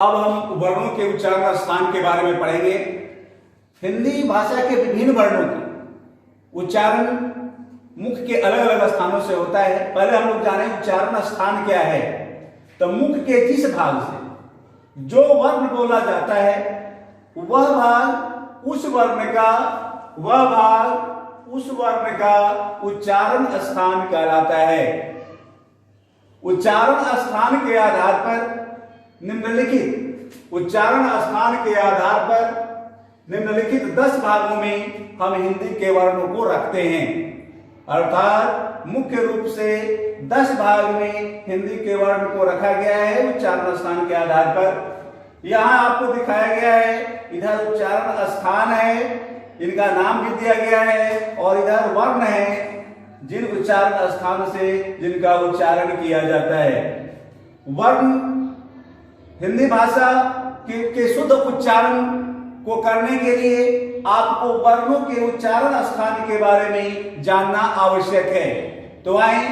अब हम वर्णों के उच्चारण स्थान के बारे में पढ़ेंगे। हिंदी भाषा के विभिन्न वर्णों के उच्चारण मुख के अलग अलग स्थानों से होता है। पहले हम लोग जाने उच्चारण स्थान क्या है। तो मुख के जिस भाग से जो वर्ण बोला जाता है वह भाग उस वर्ण का उच्चारण स्थान कहलाता है। उच्चारण स्थान के आधार पर निम्नलिखित 10 भागों में हम हिंदी के वर्णों को रखते हैं। अर्थात मुख्य रूप से 10 भाग में हिंदी के वर्ण को रखा गया है उच्चारण स्थान के आधार पर। यहाँ आपको दिखाया गया है, इधर उच्चारण स्थान है, इनका नाम भी दिया गया है, और इधर वर्ण है जिन उच्चारण स्थान से जिनका उच्चारण किया जाता है। वर्ण हिंदी भाषा के शुद्ध उच्चारण को करने के लिए आपको वर्णों के उच्चारण स्थान के बारे में जानना आवश्यक है। तो आए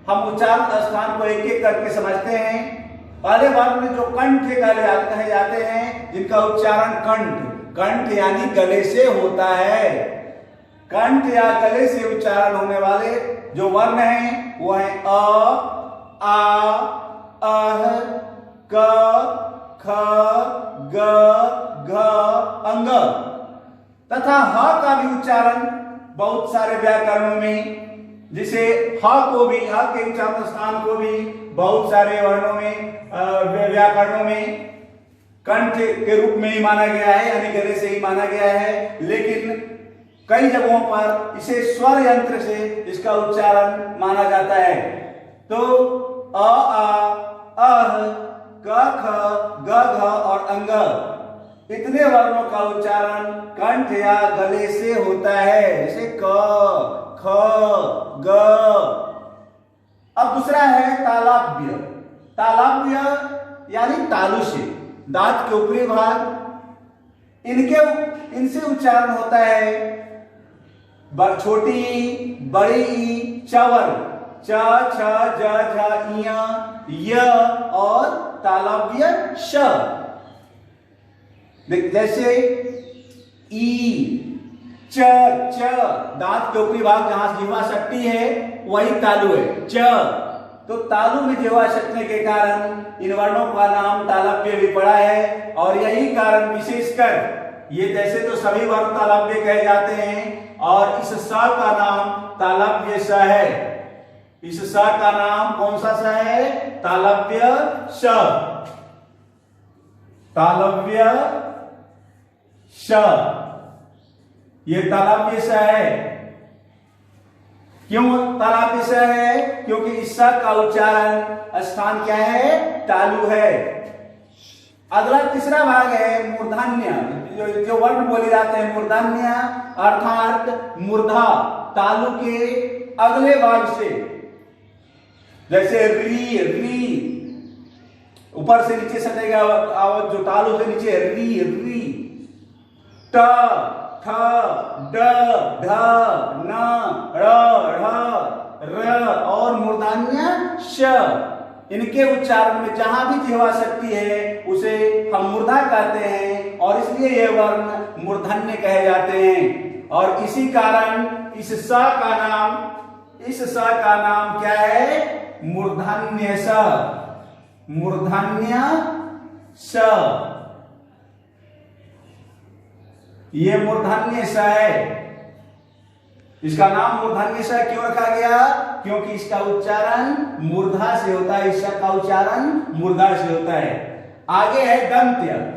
हम उच्चारण स्थान को एक एक करके समझते हैं। पहले वर्ण जो कंठ कहे जाते हैं, जिनका उच्चारण कंठ यानी गले से होता है। कंठ या गले से उच्चारण होने वाले जो वर्ण हैं वो है अ, आ, अह, क, ख, ग, घ, अंग तथा ह का भी उच्चारण बहुत सारे व्याकरणों में, जिसे ह के उच्चारण स्थान को भी बहुत सारे वर्णों में व्याकरणों में कंठ के रूप में ही माना गया है, यानी गले से ही माना गया है। लेकिन कई जगहों पर इसे स्वर यंत्र से इसका उच्चारण माना जाता है। तो अ, आ, अह, क, ख, ग, घ और अंग इतने वर्णों का उच्चारण कंठ या गले से होता है, जैसे क, ख, ग। अब दूसरा है तालव्य। तालव्य यानी तालु से, दांत के ऊपरी भाग, इनसे उच्चारण होता है छोटी बड़ी ई, चवर, च, छ, ज, झ, इय, य और तालव्य श। जैसे ई, च, दांत के ऊपरी भाग जहां जिह्वा शक्ति है वही तालु है, च। तो तालु में जिह्वा शक्ति के कारण इन वर्णों का नाम तालव्य भी पड़ा है। और यही कारण विशेषकर ये, जैसे तो सभी वर्ण तालव्य कहे जाते हैं, और इस स का नाम तालव्य स है। इस स का नाम कौन सा स है? तालव्य स। तालव्य स, ये तालव्य स है। क्यों तालव्य स है? क्योंकि इस स का उच्चारण स्थान क्या है? तालु है। अगला तीसरा भाग है मूर्धन्य। जो वर्ण बोले जाते हैं मूर्धन्य, अर्थात मूर्धा, तालु के अगले भाग से, जैसे री, ऊपर से नीचे सटेगा जो तालु से नीचे, री, ट, ठ, ड, ढ, न, र और मूर्धन्य श। इनके उच्चारण में जहां भी जिह्वा शक्ति है उसे हम मूर्धा कहते हैं, और इसलिए ये वर्ण मूर्धन्य कहे जाते हैं। और इसी कारण इस स का नाम क्या है? मूर्धन्य स। मूर्धन्य स, ये मूर्धन्य स है। इसका नाम मूर्धन्य स क्यों रखा गया? क्योंकि इसका उच्चारण मूर्धा से होता है। इसका का उच्चारण मूर्धा से होता है। आगे है दंत्य।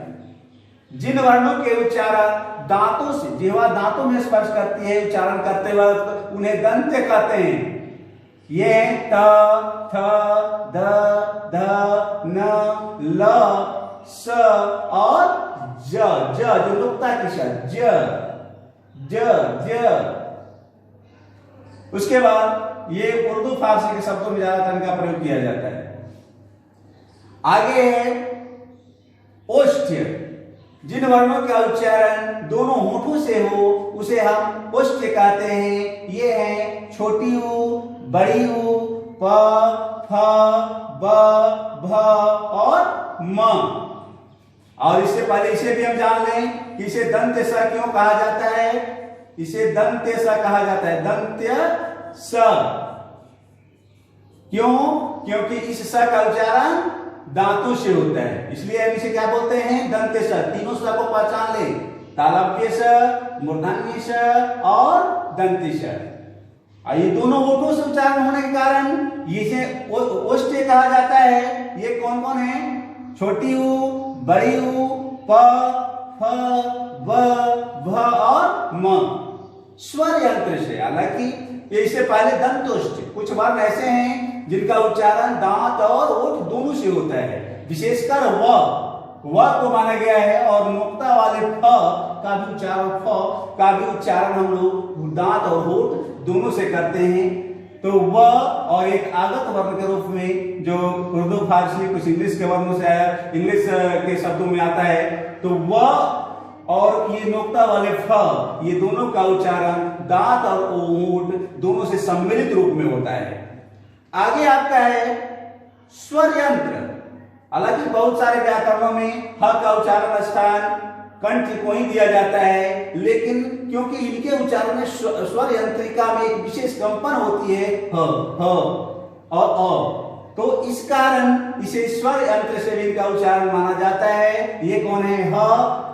जिन वर्णों के उच्चारण दांतों से, जिह्वा दांतों में स्पर्श करती है उच्चारण करते वक्त, उन्हें दंत्य कहते हैं। ये त, थ, ध, न, ल, स और ज, जो नुक्ता की श, ज। उसके बाद ये उर्दू फारसी के शब्दों में ज्यादातर इनका प्रयोग किया जाता है। आगे है ओष्ठ्य। जिन वर्णों का उच्चारण दोनों होठों से हो उसे हम ओष्ठ्य कहते हैं। ये है छोटी ऊ, बड़ी ऊ, प, फ, ब, भ और म। और इससे पहले इसे भी हम जान लें कि इसे दंत्य स क्यों कहा जाता है। इसे दंत्य स कहा जाता है, दंत्य स। क्यों? क्योंकि इस स का उच्चारण दांतों से होता है, इसलिए हम इसे क्या बोलते हैं, दंत्य स। तीनों स को पहचान ले, तालव्य स, मूर्धन्य स और दंत्य स। ये दोनों ओठों से उच्चारण होने के कारण इसे ओष्ठ्य कहा जाता है। ये कौन कौन है? छोटी ऊ, बड़ी ऊ, प, फ, व, भ और म। स्वर यंत्र से, हालांकि इससे पहले दंतोष्ठ। कुछ वर्ण ऐसे हैं जिनका उच्चारण दांत और ओठ दोनों से होता है, विशेषकर व को माना गया है। और नुक्ता वाले फ का भी उच्चारण हम लोग दांत और होठ दोनों से करते हैं। तो व और एक आगत वर्ण के रूप में जो उर्दू फारसी कुछ इंग्लिश के वर्णों से आया, इंग्लिश के शब्दों में आता है, तो व और ये नुक्ता वाले फ, ये दोनों का उच्चारण दांत और ओठ दोनों से सम्मिलित रूप में होता है। आगे आपका है स्वर यंत्र। हालांकि बहुत सारे व्याकरणों में ह का उच्चारण स्थान कंठ को ही दिया जाता है, लेकिन क्योंकि इनके उच्चारण में स्वर यंत्रिका में एक विशेष कंपन होती है ह और अ, तो इस कारण इसे स्वर यंत्र से भी इनका उच्चारण माना जाता है। ये कौन है? ह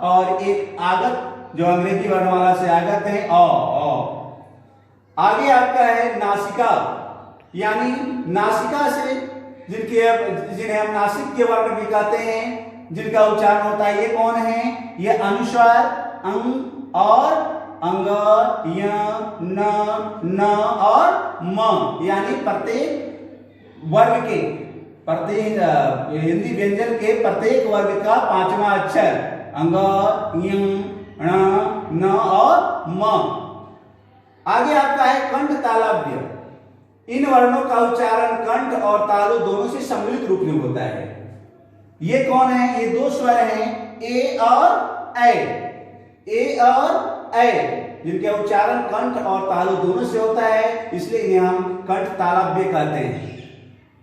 और एक आगत जो अंग्रेजी वर्णमाला से आगत है अ। आगे आपका है नासिका, यानी नासिका से जिन्हें हम नासिक के वर्ण भी कहते हैं, जिनका उच्चारण होता है, ये कौन है? ये अनुस्वार अंग और अंग, य, न और म, यानी प्रत्येक वर्ग के, प्रत्येक हिंदी व्यंजन के प्रत्येक वर्ग का पांचवा अक्षर अंग, य, न और म। आगे आपका है कंठ तालव्य। इन वर्णों का उच्चारण कंठ और तालु दोनों से सम्मिलित रूप में होता है। ये कौन है? ये दो स्वर हैं, ए और ऐ, ए और ऐ, जिनके उच्चारण कंठ और तालु दोनों से होता है, इसलिए इन्हें हम कंठ तालव्य कहते हैं।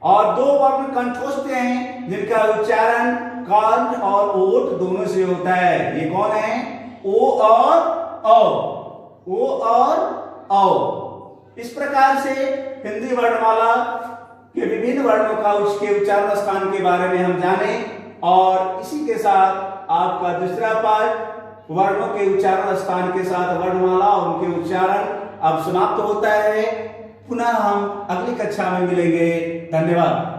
और दो वर्ण कंठोष्ठ हैं जिनका उच्चारण कंठ और ओठ दोनों से होता है। ये कौन है? ओ और औ, ओ और औ। इस प्रकार से हिंदी वर्णमाला के विभिन्न वर्णों का उसके उच्चारण स्थान के बारे में हम जाने, और इसी के साथ आपका दूसरा पाठ वर्णों के उच्चारण स्थान के साथ वर्णमाला और उनके उच्चारण अब समाप्त होता है। पुनः हम अगली कक्षा में मिलेंगे। धन्यवाद।